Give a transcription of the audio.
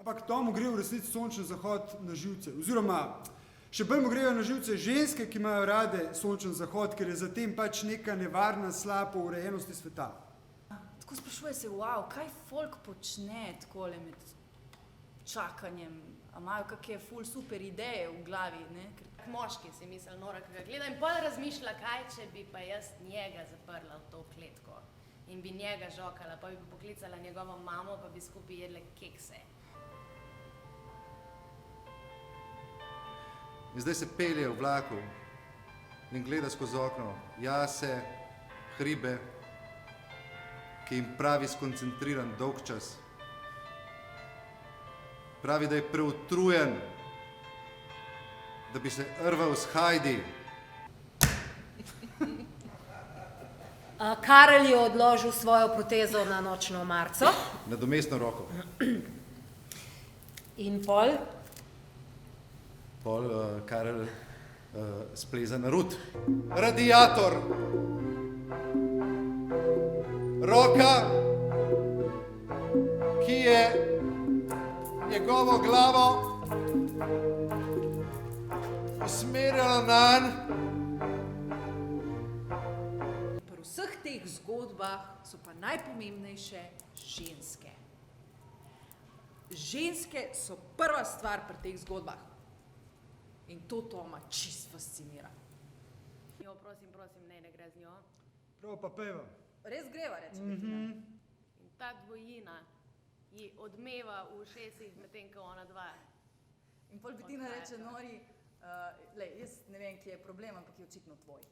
Ampak tomu gre v resnici sončen zahod na živce. Oziroma, še bolj mu grejo na živce ženske, ki imajo rade sončen zahod, ker je zatem pač neka nevarna slaba urejenosti sveta. Tako sprašuje se, wow, kaj folk počne takole med čakanjem? A imajo kakšne ful super ideje v glavi, ne? Moški si misli, nora, ki ga gleda in pol razmišlja, kaj če bi pa jaz njega zaprla v to kletko in bi njega žokala, pa bi poklicala njegovo mamo, pa bi skupaj jedle kekse. In zdaj se pelje v vlaku in gleda skozi okno jase, hribe, ki jim pravi skoncentriran dolg čas. Pravi, da je preutrujen, da bi se rval s Heidi. Karel je odložil svojo protezo na nočno marco. Nadomestno roko. In pol? Pol Karel spleza na rut. Radiator. Roka, ki je njegovo glavo usmerjala nanj. Pri vseh teh zgodbah so pa najpomembnejše ženske. Ženske so prva stvar pri teh zgodbah. In to Toma čist fascinira. Jo, prosim, ne gre z njo. Prav pa peva. Res greva, reče Bettina. In ta dvojina ji odmeva v ušesih, medtem ko ona dva. In pol Bettina reče Nori, jaz ne vem, kje je problem, ampak je očitno tvoj.